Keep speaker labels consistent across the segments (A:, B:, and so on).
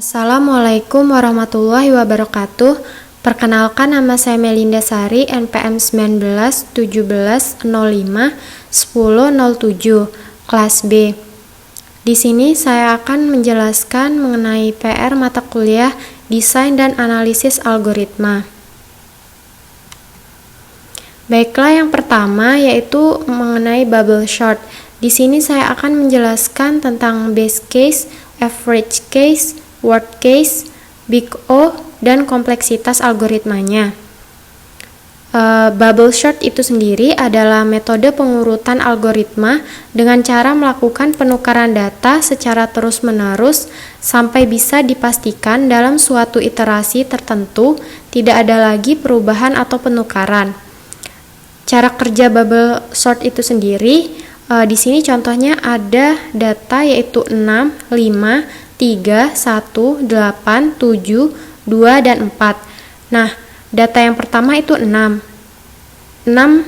A: Assalamualaikum warahmatullahi wabarakatuh. Perkenalkan, nama saya Melinda Sari, NPM 19 17 05 10 07, kelas B. Di sini saya akan menjelaskan mengenai PR mata kuliah Desain dan Analisis Algoritma. Baiklah, yang pertama yaitu mengenai bubble chart. Di sini saya akan menjelaskan tentang base case, average case, worst case, big O, dan kompleksitas algoritmanya. Bubble chart itu sendiri adalah metode pengurutan algoritma dengan cara melakukan penukaran data secara terus-menerus sampai bisa dipastikan dalam suatu iterasi tertentu tidak ada lagi perubahan atau penukaran. Cara kerja bubble chart itu sendiri, di sini contohnya ada data yaitu 6, 5, 3, 1, 8, 7, 2, dan 4. Nah, data yang pertama itu 6. 6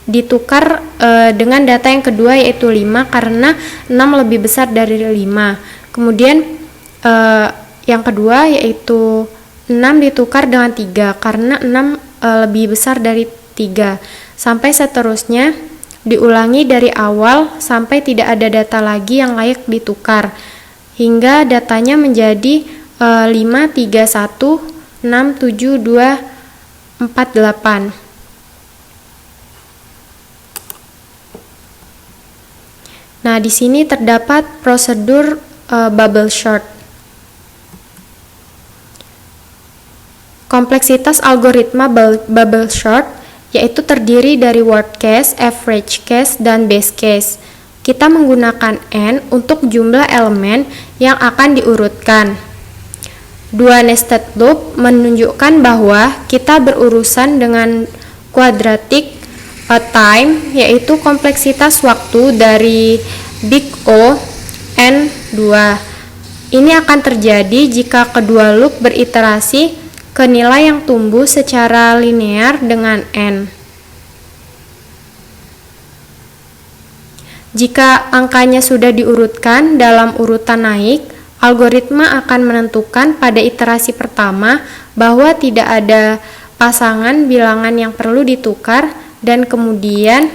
A: ditukar dengan data yang kedua yaitu 5 karena 6 lebih besar dari 5. Kemudian yang kedua yaitu 6 ditukar dengan 3 karena 6 lebih besar dari 3. Sampai seterusnya diulangi dari awal sampai tidak ada data lagi yang layak ditukar, hingga datanya menjadi 5, 3, 1, 6, 7, 2, 4, 8. Nah, di sini terdapat prosedur bubble chart. Kompleksitas algoritma bubble chart yaitu terdiri dari worst case, average case, dan base case. Kita menggunakan N untuk jumlah elemen yang akan diurutkan. Dua nested loop menunjukkan bahwa kita berurusan dengan quadratic time, yaitu kompleksitas waktu dari big O N2. Ini akan terjadi jika kedua loop beriterasi ke nilai yang tumbuh secara linear dengan N. Jika angkanya sudah diurutkan dalam urutan naik, algoritma akan menentukan pada iterasi pertama bahwa tidak ada pasangan bilangan yang perlu ditukar dan kemudian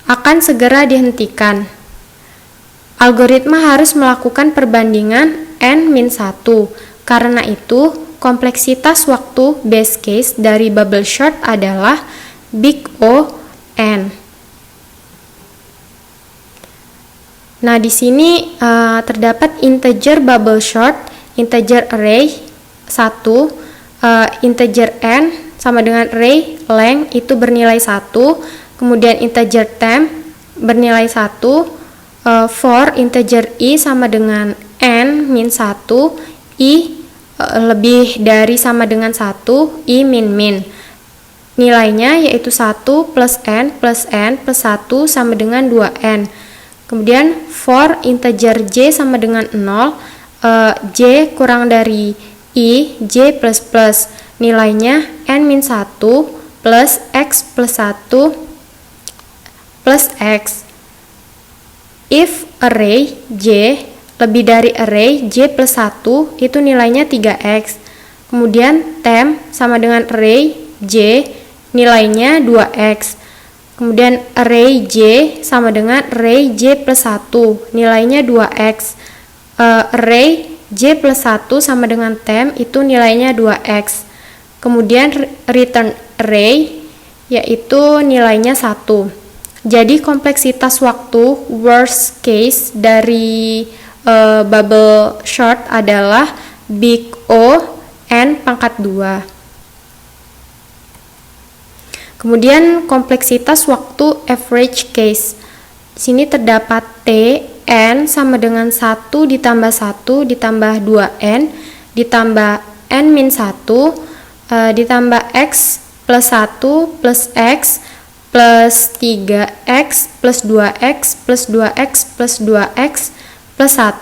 A: akan segera dihentikan. Algoritma harus melakukan perbandingan N-1. Karena itu, kompleksitas waktu base case dari bubble chart adalah big O N. Nah, di sini terdapat integer bubble chart, integer array 1, integer n sama dengan array length itu bernilai 1, kemudian integer temp bernilai 1, for integer i sama dengan n min 1, i lebih dari sama dengan 1, i min min. Nilainya yaitu 1 plus n plus 1 sama dengan 2n. Kemudian for integer j sama dengan 0, j kurang dari i, j plus plus. Nilainya n-1 plus x plus 1 plus x. If array j lebih dari array j plus 1, itu nilainya 3x. Kemudian temp sama dengan array j, nilainya 2x. Kemudian array j sama dengan array j plus 1, nilainya 2x. Array j plus 1 sama dengan temp, itu nilainya 2x. Kemudian return array, yaitu nilainya 1. Jadi kompleksitas waktu worst case dari bubble chart adalah big O n pangkat 2. Kemudian kompleksitas waktu average case. Di sini terdapat T, N sama dengan 1 ditambah 1 ditambah 2N ditambah N-1 ditambah X plus 1 plus X plus 3X plus 2X plus 2X plus 2X plus 1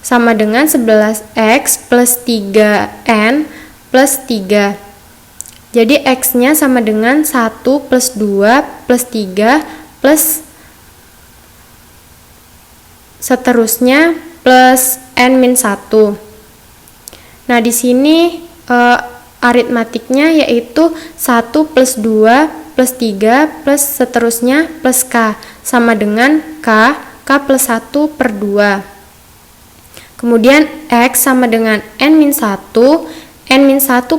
A: sama dengan 11X plus 3N plus 3. Jadi X-nya sama dengan 1 plus 2 plus 3 plus seterusnya plus N-1. Nah, di sini aritmatiknya yaitu 1 plus 2 plus 3 plus seterusnya plus K sama dengan K plus 1 per 2. Kemudian X sama dengan N-1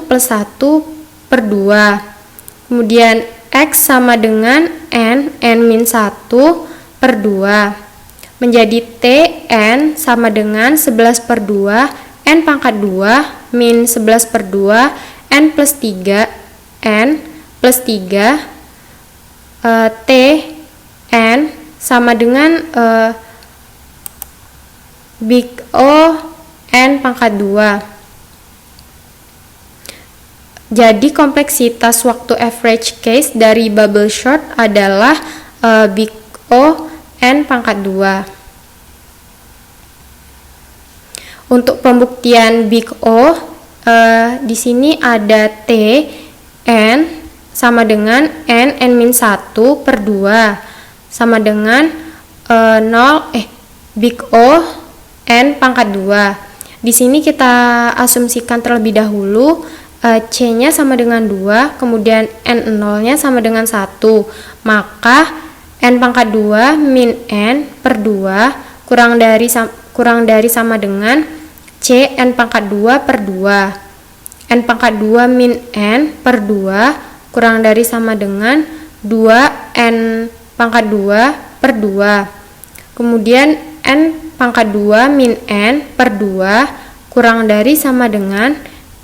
A: plus 1 per 2. Kemudian X sama dengan N-1 per 2. Menjadi T, N sama dengan 11 per 2, N pangkat 2 min 11 per 2, N plus 3, N plus 3, T, N sama dengan Big O, N pangkat 2. Jadi kompleksitas waktu average case dari bubble short adalah Big O, N pangkat 2. Untuk pembuktian Big O, di sini ada T, N sama dengan N-1 per 2 sama dengan Big O, N pangkat 2. Di sini kita asumsikan terlebih dahulu C-nya sama dengan 2, kemudian N0-nya sama dengan 1. Maka N pangkat 2 min N per 2 kurang dari sama dengan C N pangkat 2 per 2. N pangkat 2 min N per 2 kurang dari sama dengan 2 N pangkat 2 per 2. Kemudian N pangkat 2 min N per 2 kurang dari sama dengan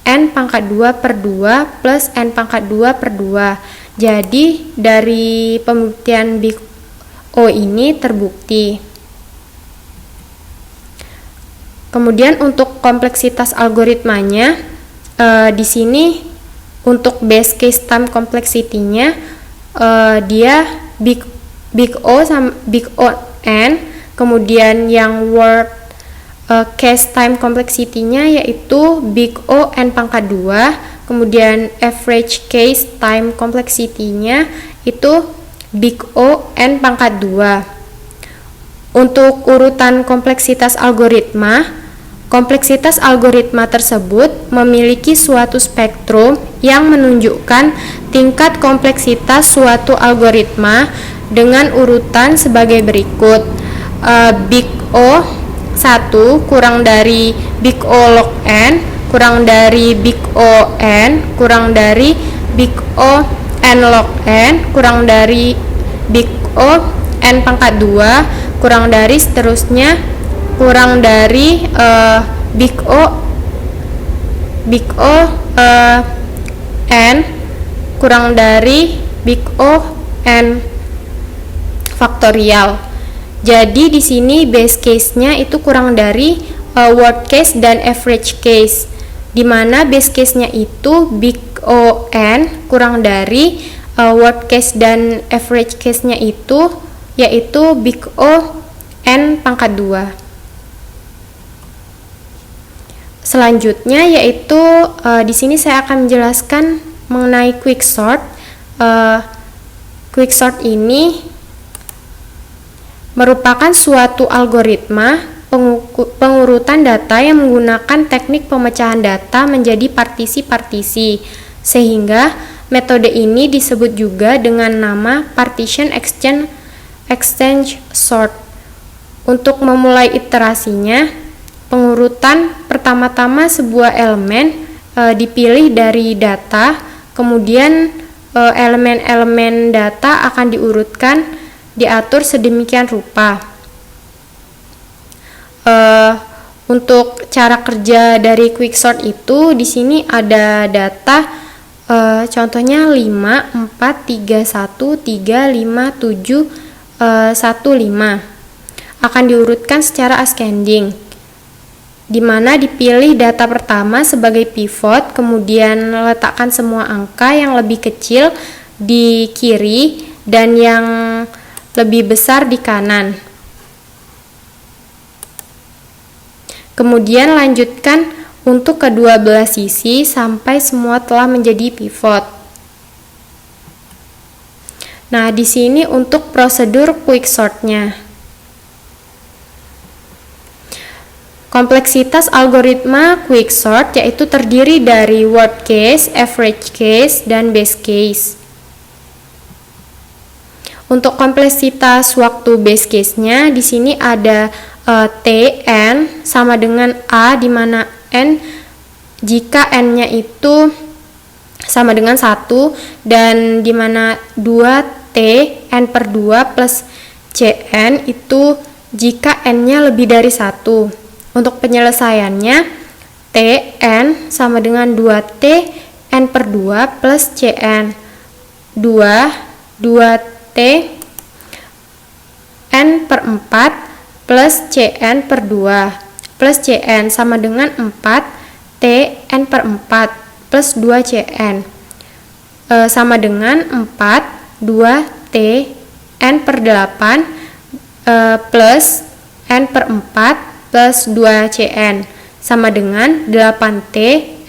A: N pangkat 2 per 2 plus N pangkat 2 per 2. Jadi dari pembuktian Big O ini terbukti. Kemudian untuk kompleksitas algoritmanya, di sini untuk base case time complexity-nya dia Big O sama Big O N. Kemudian yang word case time complexity-nya yaitu Big O N pangkat 2. Kemudian average case time complexity-nya itu Big O N pangkat 2. Untuk urutan kompleksitas algoritma tersebut memiliki suatu spektrum yang menunjukkan tingkat kompleksitas suatu algoritma dengan urutan sebagai berikut. Big O 1 kurang dari Big O log N kurang dari Big O N kurang dari Big O N log N kurang dari Big O N pangkat 2 kurang dari seterusnya kurang dari Big O N kurang dari Big O N faktorial. Jadi di sini base case-nya itu kurang dari worst case dan average case, di mana base case-nya itu Big O N kurang dari worst case dan average case-nya itu yaitu Big O N pangkat 2. Selanjutnya yaitu di sini saya akan menjelaskan mengenai quicksort. Quicksort ini merupakan suatu algoritma pengurutan data yang menggunakan teknik pemecahan data menjadi partisi-partisi, sehingga metode ini disebut juga dengan nama partition exchange sort. Untuk memulai iterasinya, pengurutan pertama-tama sebuah elemen dipilih dari data, kemudian elemen-elemen data akan diurutkan diatur sedemikian rupa. Untuk cara kerja dari quicksort itu di sini ada data contohnya 5, 4, 3, 1, 3, 5, 7, 1, 5 akan diurutkan secara ascending, di mana dipilih data pertama sebagai pivot, kemudian letakkan semua angka yang lebih kecil di kiri dan yang lebih besar di kanan. Kemudian lanjutkan untuk kedua belah sisi sampai semua telah menjadi pivot. Nah, di sini untuk prosedur quicksort-nya. Kompleksitas algoritma quicksort yaitu terdiri dari worst case, average case, dan best case. Untuk kompleksitas waktu base case-nya di sini ada T, N sama dengan A, di mana N jika N-nya itu sama dengan 1, dan di mana 2T N per 2 plus Cn itu jika N-nya lebih dari 1. Untuk penyelesaiannya, Tn sama dengan 2T N per 2 plus Cn. 2T N per 4 plus Cn per 2 plus Cn sama dengan 4T N per 4 plus 2 Cn sama dengan 4 2T N per 8 plus N per 4 plus 2 Cn sama dengan 8T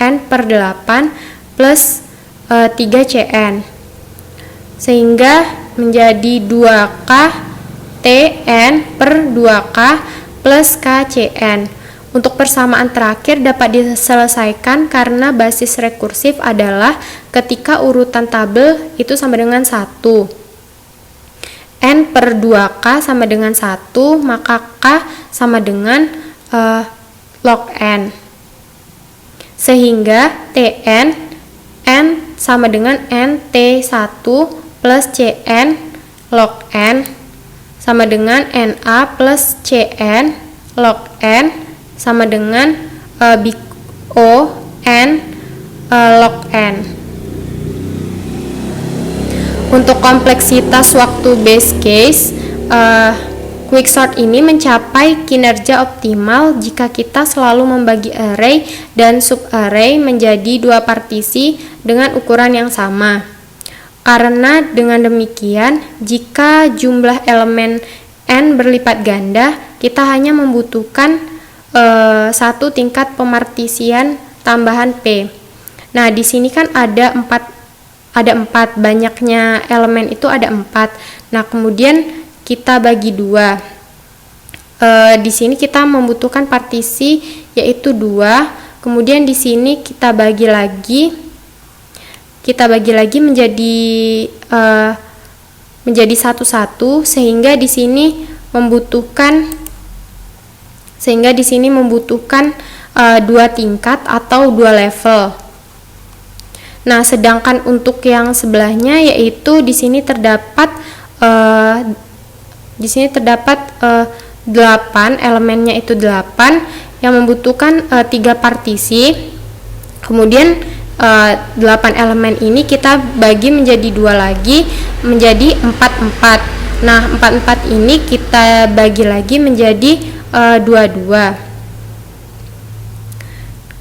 A: N per 8 plus 3 Cn, sehingga menjadi 2K Tn per 2K plus K Cn. Untuk persamaan terakhir dapat diselesaikan karena basis rekursif adalah ketika urutan tabel itu sama dengan 1. N per 2K sama dengan 1, maka K sama dengan log N. Sehingga Tn, N sama dengan NT1 plus Cn log N sama dengan Na plus Cn log N sama dengan big O N log N. Untuk kompleksitas waktu base case, quicksort ini mencapai kinerja optimal jika kita selalu membagi array dan subarray menjadi dua partisi dengan ukuran yang sama. Karena dengan demikian, jika jumlah elemen n berlipat ganda, kita hanya membutuhkan satu tingkat pemartisian tambahan P. Nah, di sini kan ada 4, banyaknya elemen itu ada 4. Nah, kemudian kita bagi 2. Di sini kita membutuhkan partisi yaitu 2. Kemudian di sini kita bagi lagi menjadi satu-satu, sehingga di sini membutuhkan 2 tingkat atau 2 level. Nah, sedangkan untuk yang sebelahnya yaitu di sini terdapat 8, elemennya itu 8 yang membutuhkan 3 partisi. Kemudian 8 elemen ini kita bagi menjadi 2 lagi, menjadi 4. Nah, 4 ini kita bagi lagi menjadi 2.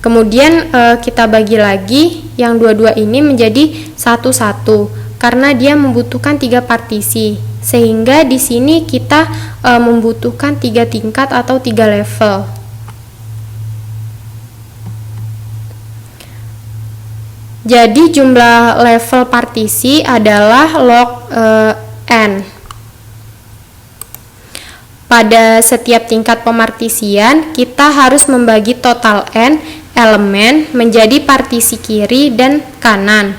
A: Kemudian kita bagi lagi yang 2 ini menjadi 1 karena dia membutuhkan 3 partisi, sehingga di sini kita membutuhkan 3 tingkat atau 3 level. Jadi jumlah level partisi adalah log n. Pada setiap tingkat pemartisian, kita harus membagi total n elemen menjadi partisi kiri dan kanan.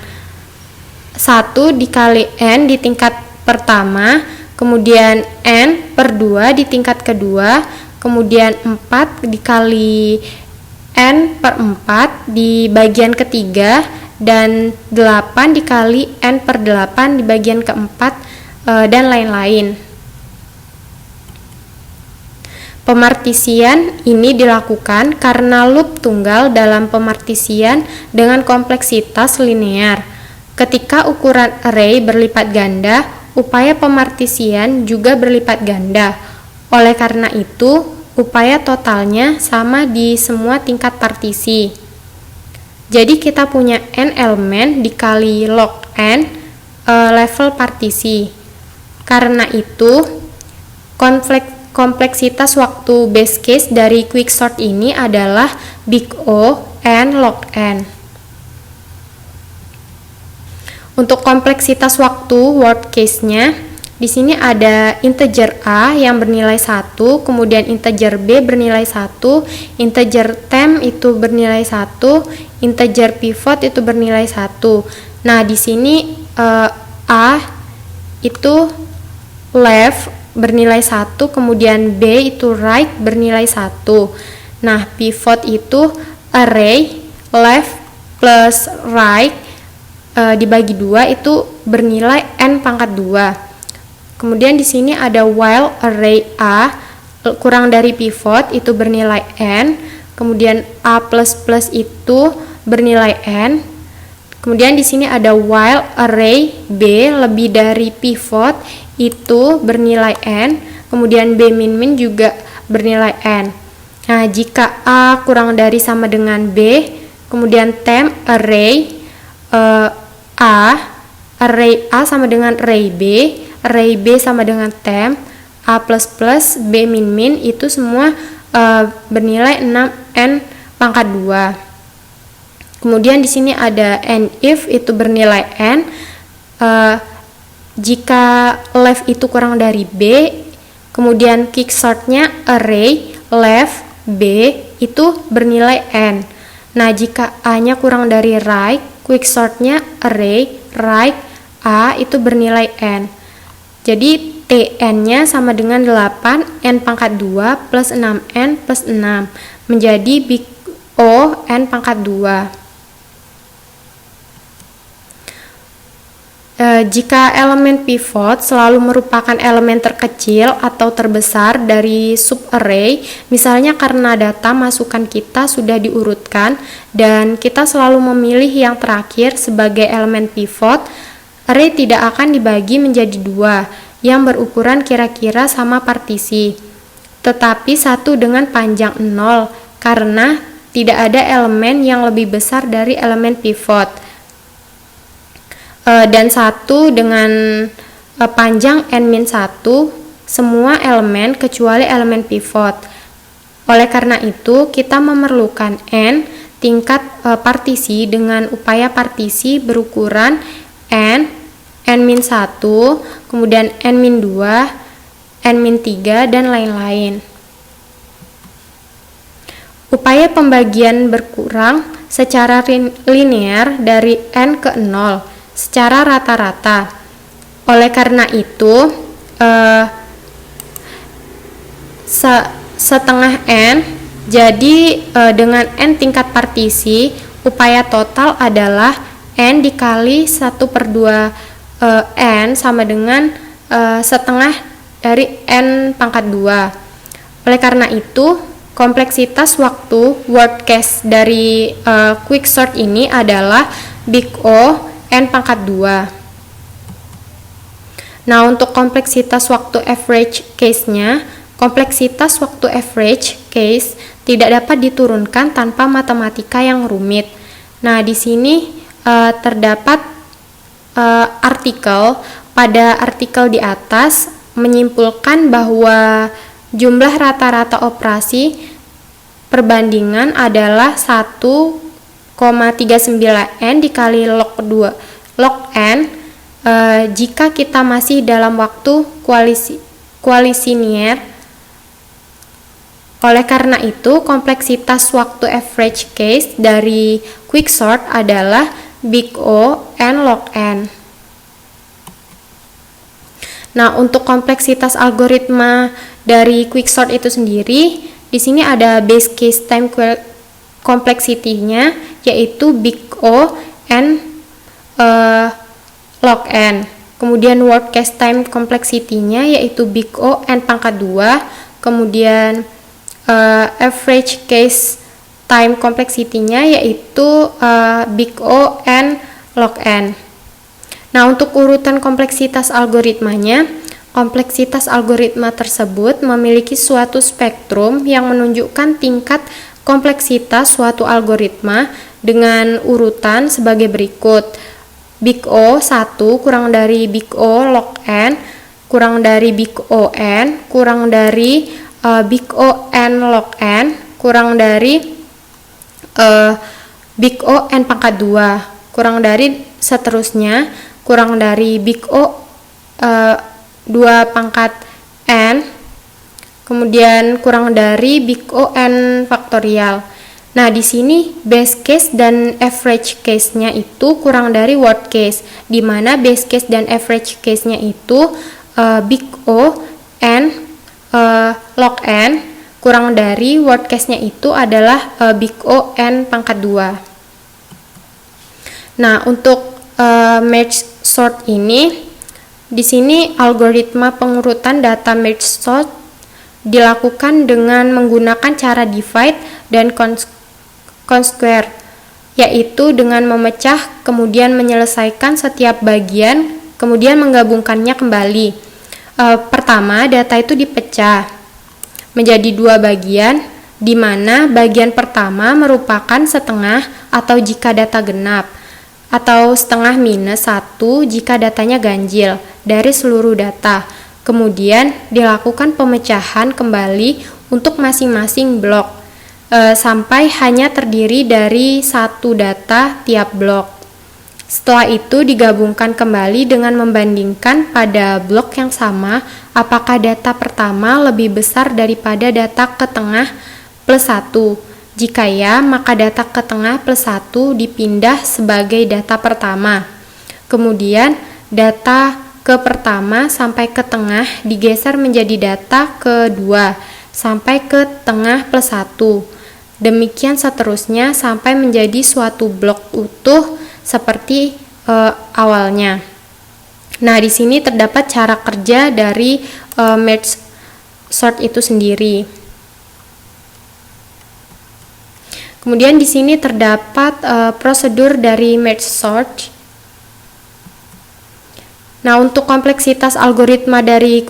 A: 1 dikali n di tingkat pertama, kemudian n per 2 di tingkat kedua, kemudian 4 dikali n per 4 di bagian ketiga, dan 8 dikali n per 8 di bagian keempat, dan lain-lain. Pemartisian ini dilakukan karena loop tunggal dalam pemartisian dengan kompleksitas linear. Ketika ukuran array berlipat ganda, upaya pemartisian juga berlipat ganda. Oleh karena itu, upaya totalnya sama di semua tingkat partisi. Jadi kita punya n elemen dikali log n level partisi. Karena itu, kompleksitas waktu base case dari quicksort ini adalah big O n log n. Untuk kompleksitas waktu worst case-nya, Di sini ada integer A yang bernilai 1, kemudian integer B bernilai 1, integer temp itu bernilai 1, integer pivot itu bernilai 1. Nah, di sini A itu left bernilai 1, kemudian B itu right bernilai 1. Nah, pivot itu array left plus right dibagi 2 itu bernilai n pangkat 2. Kemudian di sini ada while array A kurang dari pivot itu bernilai n, kemudian A++ itu bernilai n. Kemudian di sini ada while array B lebih dari pivot itu bernilai n, kemudian B min juga bernilai n. Nah, jika A kurang dari sama dengan B, kemudian temp array A sama dengan array B sama dengan temp A++ B min itu semua bernilai 6n pangkat 2. Kemudian di sini ada and if itu bernilai n, jika left itu kurang dari B, kemudian quicksortnya array left B itu bernilai n. Nah, jika A-nya kurang dari right, quicksortnya array right A itu bernilai n. Jadi Tn-nya sama dengan 8 n pangkat 2 plus 6n plus 6 menjadi big O n pangkat 2. Jika elemen pivot selalu merupakan elemen terkecil atau terbesar dari subarray, misalnya karena data masukan kita sudah diurutkan dan kita selalu memilih yang terakhir sebagai elemen pivot, array tidak akan dibagi menjadi 2 yang berukuran kira-kira sama partisi, tetapi satu dengan panjang 0 karena tidak ada elemen yang lebih besar dari elemen pivot. Dan satu dengan panjang n-1 semua elemen kecuali elemen pivot. Oleh karena itu kita memerlukan n tingkat partisi dengan upaya partisi berukuran n-1, kemudian n-2, n-3 dan lain-lain. Upaya pembagian berkurang secara linear dari n ke 0 secara rata-rata. Oleh karena itu setengah n, jadi dengan n tingkat partisi upaya total adalah n dikali 1/2 n sama dengan setengah dari n pangkat 2. Oleh karena itu kompleksitas waktu word case dari quicksort ini adalah big O n pangkat 2. Nah, untuk kompleksitas waktu average case-nya, kompleksitas waktu average case tidak dapat diturunkan tanpa matematika yang rumit. Nah, di sini terdapat artikel. Pada artikel di atas menyimpulkan bahwa jumlah rata-rata operasi perbandingan adalah 1,39n dikali log n jika kita masih dalam waktu kualisier. Oleh karena itu, kompleksitas waktu average case dari quicksort adalah big O n log n. Nah, untuk kompleksitas algoritma dari quicksort itu sendiri, di sini ada base case time complexity-nya yaitu big O n log n. Kemudian worst case time complexity-nya yaitu big O n pangkat 2. Kemudian average case time complexity-nya yaitu big O n log n. Nah, untuk urutan kompleksitas algoritmanya, kompleksitas algoritma tersebut memiliki suatu spektrum yang menunjukkan tingkat kompleksitas suatu algoritma dengan urutan sebagai berikut. Big O 1 kurang dari big O log n, kurang dari big O n, kurang dari big O n log n, kurang dari big O n pangkat 2, kurang dari seterusnya, kurang dari big O 2 pangkat n, kemudian kurang dari big O n faktorial. Nah, di sini base case dan average case-nya itu kurang dari worst case, di mana base case dan average case-nya itu big O n log n, kurang dari worst case-nya itu adalah big O n pangkat 2. Nah, untuk merge sort ini, di sini algoritma pengurutan data merge sort dilakukan dengan menggunakan cara divide dan consquare, yaitu dengan memecah kemudian menyelesaikan setiap bagian kemudian menggabungkannya kembali. Pertama, data itu dipecah menjadi 2 bagian, di mana bagian pertama merupakan setengah atau jika data genap, atau setengah minus 1 jika datanya ganjil dari seluruh data. Kemudian dilakukan pemecahan kembali untuk masing-masing blok sampai hanya terdiri dari 1 data tiap blok. Setelah itu digabungkan kembali dengan membandingkan pada blok yang sama apakah data pertama lebih besar daripada data ke tengah plus 1. Jika ya, maka data ke tengah plus 1 dipindah sebagai data pertama. Kemudian data ke pertama sampai ke tengah digeser menjadi data kedua sampai ke tengah plus 1. Demikian seterusnya sampai menjadi suatu blok utuh seperti awalnya. Nah, di sini terdapat cara kerja dari merge sort itu sendiri. Kemudian di sini terdapat prosedur dari merge sort. Nah, untuk kompleksitas algoritma dari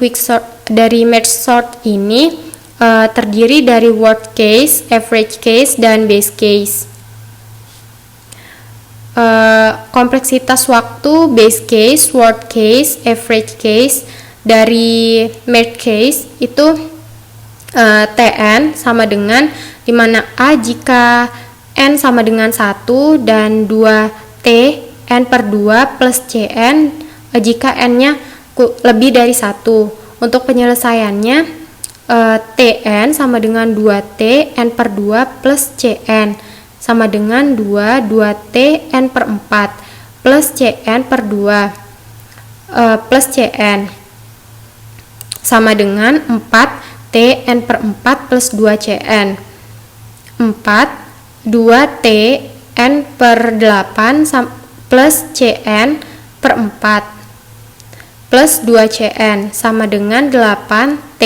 A: merge sort ini terdiri dari worst case, average case, dan base case. Kompleksitas waktu base case, worst case, average case dari merge case itu Tn sama dengan dimana A jika N sama dengan 1 dan 2T N per 2 plus Cn jika N-nya lebih dari 1. Untuk penyelesaiannya Tn sama dengan 2T N per 2 plus Cn sama dengan 2T N per 4 plus Cn per 2 plus Cn sama dengan 4T N per 4 plus 2Cn 4 2T N per 8 plus Cn per 4 plus 2Cn sama dengan 8T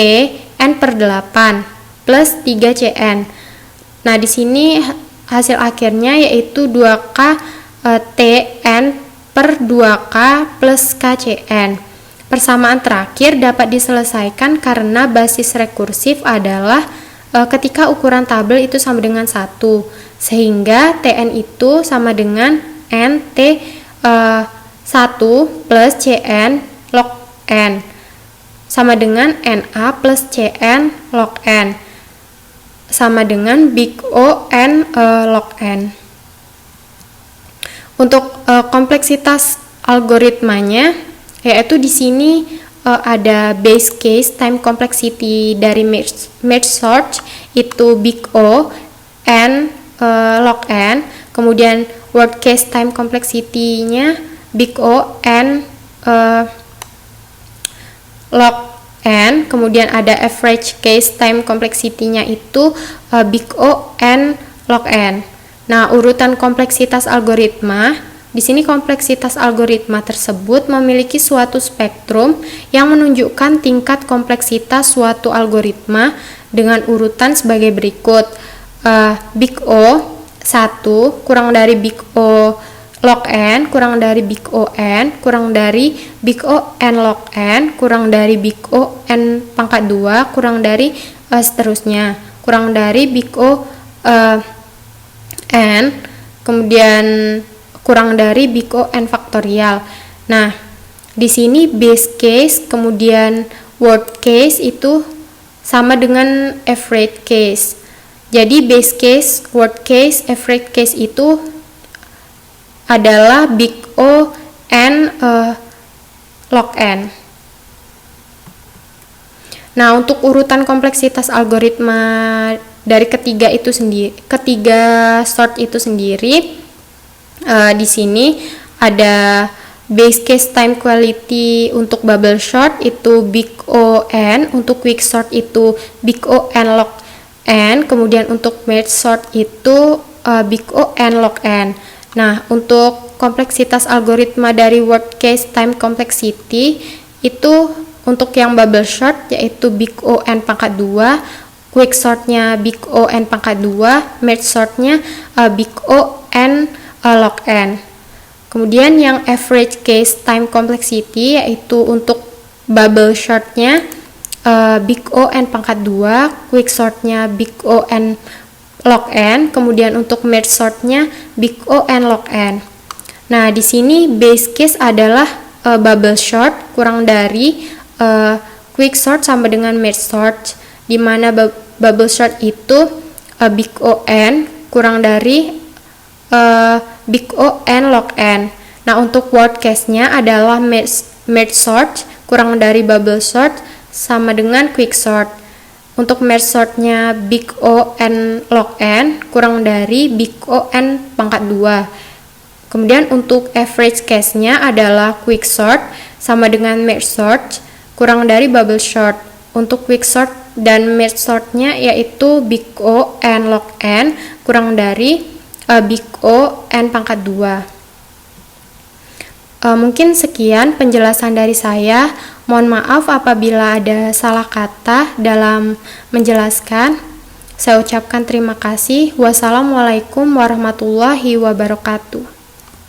A: N per 8 plus 3Cn. Nah, di sini hasil akhirnya yaitu 2K Tn per 2K plus KCn. Persamaan terakhir dapat diselesaikan karena basis rekursif adalah ketika ukuran tabel itu sama dengan 1, sehingga Tn itu sama dengan Nt 1 plus Cn log n sama dengan Na plus Cn log n sama dengan big O n log n. Untuk kompleksitas algoritmanya yaitu di sini ada base case time complexity dari merge sort itu big O n log n, kemudian worst case time complexity-nya big O n log n, kemudian ada average case time complexity-nya itu big O n log n. Nah, urutan kompleksitas algoritma, di sini kompleksitas algoritma tersebut memiliki suatu spektrum yang menunjukkan tingkat kompleksitas suatu algoritma dengan urutan sebagai berikut. Big O 1 kurang dari big O log n kurang dari big O n kurang dari big O n log n kurang dari big O n pangkat 2 kurang dari seterusnya kurang dari big O n kemudian kurang dari big O n faktorial. Nah, di sini base case kemudian worst case itu sama dengan average case. Jadi base case, worst case, average case itu adalah big O n log n. Nah, untuk urutan kompleksitas algoritma dari ketiga sort itu sendiri, di sini ada base case time quality untuk bubble sort itu big O n, untuk quick sort itu big O n log n, kemudian untuk merge sort itu big O n log n. Nah, untuk kompleksitas algoritma dari worst case time complexity itu untuk yang bubble sort yaitu big O n pangkat 2, quick sortnya big O n pangkat 2, merge sortnya big O n log n. Kemudian yang average case time complexity yaitu untuk bubble shortnya big O n pangkat 2, quick sortnya big O n log n, kemudian untuk merge sortnya big O n log n. Nah, di sini base case adalah bubble short kurang dari quick sort sama dengan merge sort, di mana bubble short itu big O n kurang dari big O n log n. Nah, untuk worst case-nya adalah merge sort kurang dari bubble sort sama dengan quick sort. Untuk merge sort-nya big O n log n kurang dari big O n pangkat 2. Kemudian untuk average case-nya adalah quick sort sama dengan merge sort kurang dari bubble sort. Untuk quick sort dan merge sort-nya yaitu big O n log n kurang dari big O n pangkat 2. Mungkin sekian penjelasan dari saya. Mohon maaf apabila ada salah kata dalam menjelaskan. Saya ucapkan terima kasih. Wassalamualaikum warahmatullahi wabarakatuh.